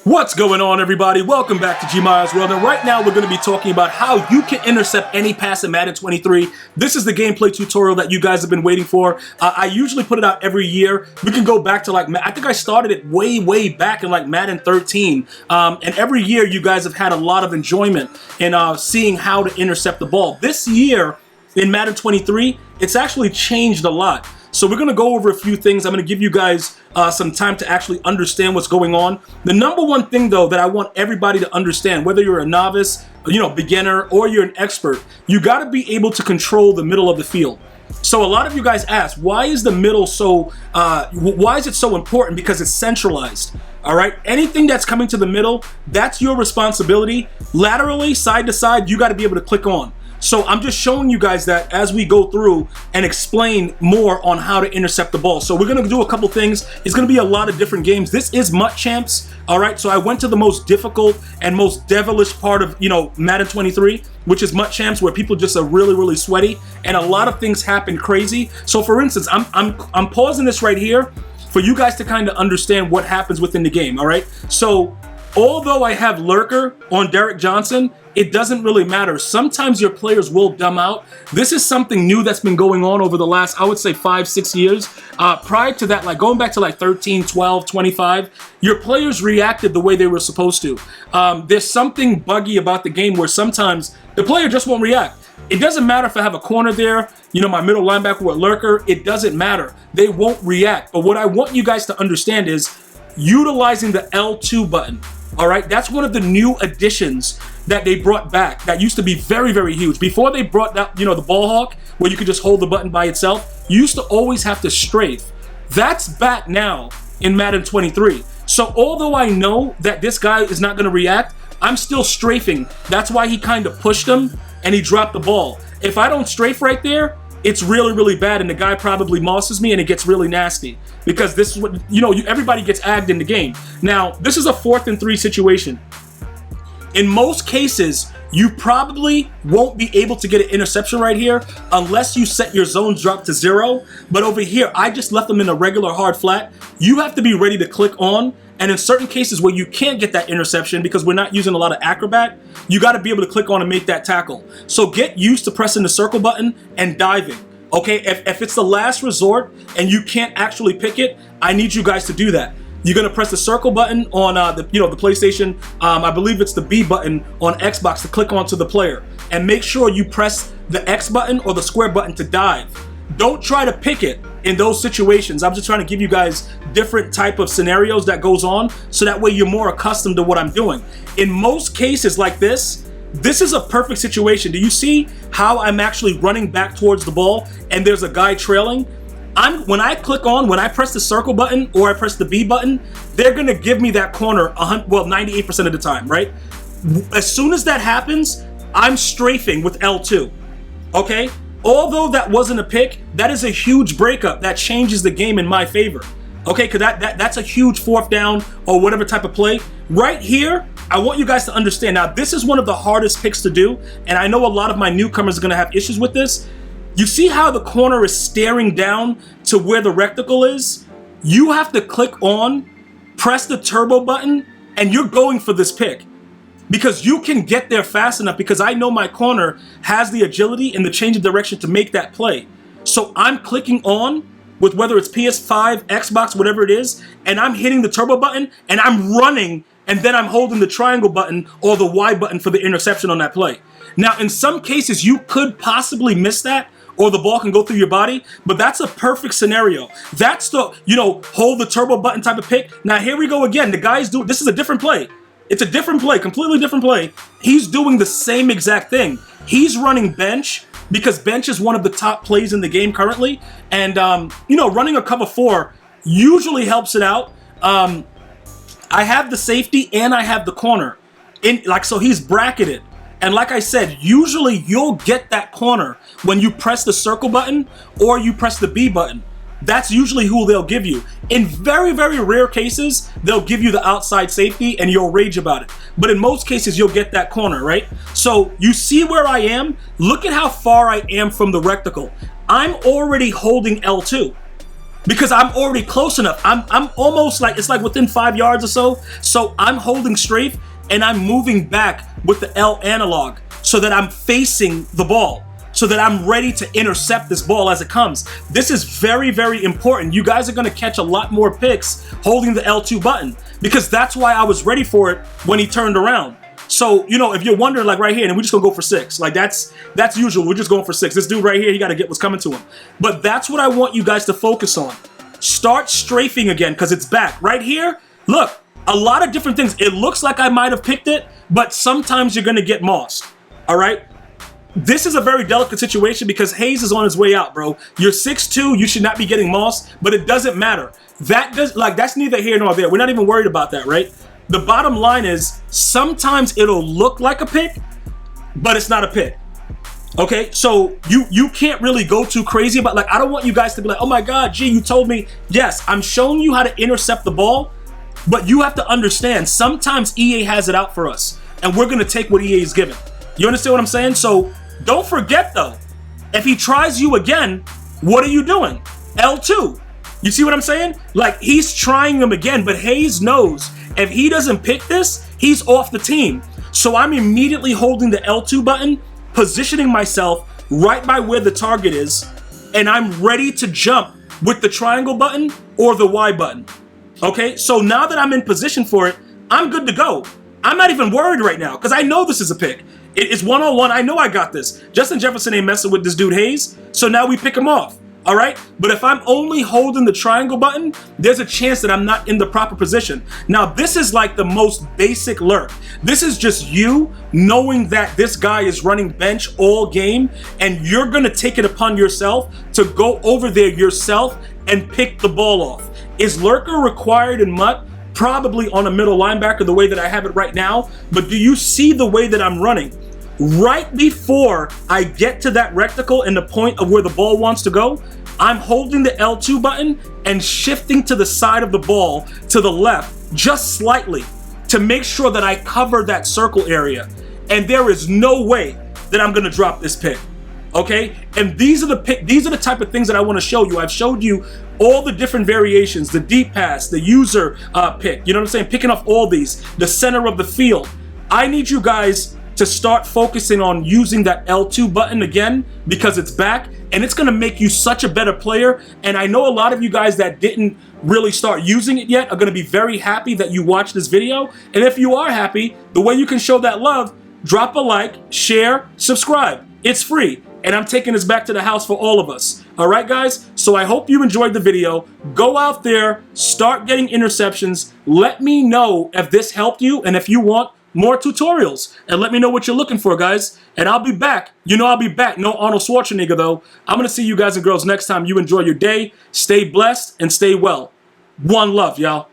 What's going on, everybody? Welcome back to GmiasWorld, and right now we're going to be talking about how you can intercept any pass in Madden 23. This is the gameplay tutorial that you guys have been waiting for. I usually put it out every year. We can go back to I think I started it way back in Madden 13, and every year you guys have had a lot of enjoyment in seeing how to intercept the ball. This year in Madden 23, it's actually changed a lot. So we're going to go over a few things. I'm going to give you guys some time to actually understand what's going on. The number one thing, though, that I want everybody to understand, whether you're a novice, beginner, or you're an expert, you got to be able to control the middle of the field. So a lot of you guys ask, why is the middle so, why is it so important? Because it's centralized. All right, anything that's coming to the middle, that's your responsibility. Laterally, side to side, you got to be able to click on. So I'm just showing you guys that as we go through and explain more on how to intercept the ball. So we're going to do a couple things. It's going to be a lot of different games. This is MUT Champs. All right, so I went to the most difficult and most devilish part of, Madden 23, which is MUT Champs, where people just are really sweaty and a lot of things happen crazy. So for instance, I'm pausing this right here for you guys to kind of understand what happens within the game. All right, so although I have Lurker on Derek Johnson, it doesn't really matter. Sometimes your players will dumb out. This is something new that's been going on over the last, I would say, 5-6 years. Prior to that, going back to 13, 12, 25, your players reacted the way they were supposed to. There's something buggy about the game where sometimes the player just won't react. It doesn't matter if I have a corner there, my middle linebacker with Lurker, it doesn't matter. They won't react. But what I want you guys to understand is utilizing the L2 button. All right, that's one of the new additions that they brought back that used to be very huge. Before they brought that, the ball hawk, where you could just hold the button by itself, you used to always have to strafe. That's back now in Madden 23. So although I know that this guy is not going to react, I'm still strafing. That's why he kind of pushed him and he dropped the ball. If I don't strafe right there, it's really bad, and the guy probably mosses me and it gets really nasty, because this is what, everybody gets agged in the game. Now, this is a 4th and 3 situation. In most cases, you probably won't be able to get an interception right here unless you set your zone drop to 0. But over here, I just left them in a regular hard flat. You have to be ready to click on. And in certain cases where you can't get that interception because we're not using a lot of acrobat, you got to be able to click on and make that tackle. So get used to pressing the circle button and diving. Okay, if it's the last resort and you can't actually pick it, I need you guys to do that. You're gonna press the circle button on the PlayStation. I believe it's the B button on Xbox to click onto the player, and make sure you press the X button or the square button to dive. Don't try to pick it in those situations. I'm just trying to give you guys different type of scenarios that goes on, so that way you're more accustomed to what I'm doing. In most cases like this is a perfect situation. Do you see how I'm actually running back towards the ball and there's a guy trailing? When I press the circle button or I press the B button, they're gonna give me that corner 98% of the time, right? As soon as that happens, I'm strafing with L2, okay? Although that wasn't a pick, that is a huge breakup that changes the game in my favor, okay? Because that's a huge 4th down or whatever type of play. Right here, I want you guys to understand. Now, this is one of the hardest picks to do, and I know a lot of my newcomers are gonna have issues with this. You see how the corner is staring down to where the reticle is? You have to click on, press the turbo button, and you're going for this pick. Because you can get there fast enough, because I know my corner has the agility and the change of direction to make that play. So I'm clicking on with whether it's PS5, Xbox, whatever it is, and I'm hitting the turbo button and I'm running, and then I'm holding the triangle button or the Y button for the interception on that play. Now, in some cases, you could possibly miss that, or the ball can go through your body, but that's a perfect scenario. That's the, hold the turbo button type of pick. Now, here we go again. The guy's doing, this is a different play. It's a different play, completely different play. He's doing the same exact thing. He's running bench, because bench is one of the top plays in the game currently. And, running a cover 4 usually helps it out. I have the safety and I have the corner. So he's bracketed. And like I said, usually you'll get that corner when you press the circle button or you press the B button. That's usually who they'll give you. In very rare cases, they'll give you the outside safety and you'll rage about it. But in most cases, you'll get that corner, right? So you see where I am? Look at how far I am from the reticle. I'm already holding L2. because I'm already close enough. I'm almost like, it's like within 5 yards or so. So I'm holding strafe and I'm moving back with the L analog so that I'm facing the ball, so that I'm ready to intercept this ball as it comes. This is very, very important. You guys are gonna catch a lot more picks holding the L2 button, because that's why I was ready for it when he turned around. So, you know, if you're wondering, like right here, and we're just gonna go for 6. Like that's usual, we're just going for 6. This dude right here, he gotta get what's coming to him. But that's what I want you guys to focus on. Start strafing again, because it's back. Right here, look, a lot of different things. It looks like I might have picked it, but sometimes you're gonna get mossed, all right? This is a very delicate situation because Hayes is on his way out, bro. You're 6'2", you should not be getting mossed, but it doesn't matter. That's neither here nor there. We're not even worried about that, right? The bottom line is sometimes it'll look like a pick, but it's not a pick. Okay, so you can't really go too crazy about, like, I don't want you guys to be like, oh my God, gee, you told me. Yes, I'm showing you how to intercept the ball, but you have to understand sometimes EA has it out for us, and we're gonna take what EA is giving. You understand what I'm saying? So don't forget though, if he tries you again, what are you doing? L2. You see what I'm saying? Like, he's trying him again, but Hayes knows if he doesn't pick this, he's off the team. So I'm immediately holding the L2 button, positioning myself right by where the target is, and I'm ready to jump with the triangle button or the Y button. Okay, so now that I'm in position for it, I'm good to go. I'm not even worried right now because I know this is a pick. It's one-on-one. I know I got this. Justin Jefferson ain't messing with this dude Hayes, so now we pick him off. All right, but if I'm only holding the triangle button, there's a chance that I'm not in the proper position. Now, this is like the most basic lurk. This is just you knowing that this guy is running bench all game, and you're gonna take it upon yourself to go over there yourself and pick the ball off. Is lurker required in MUT? Probably on a middle linebacker the way that I have it right now, but do you see the way that I'm running? Right before I get to that rectangle and the point of where the ball wants to go, I'm holding the L2 button and shifting to the side of the ball to the left just slightly to make sure that I cover that circle area. And there is no way that I'm gonna drop this pick. Okay? And these are the type of things that I want to show you. I've showed you all the different variations, the deep pass, the user pick, you know what I'm saying? Picking off all these, the center of the field. I need you guys to start focusing on using that L2 button again, because it's back and it's gonna make you such a better player. And I know a lot of you guys that didn't really start using it yet are gonna be very happy that you watched this video. And if you are happy, the way you can show that love, drop a like, share, subscribe. It's free. And I'm taking this back to the house for all of us. All right, guys? So I hope you enjoyed the video. Go out there, start getting interceptions. Let me know if this helped you and if you want more tutorials. And let me know what you're looking for, guys. And I'll be back. You know I'll be back. No Arnold Schwarzenegger, though. I'm going to see you guys and girls next time. You enjoy your day. Stay blessed and stay well. One love, y'all.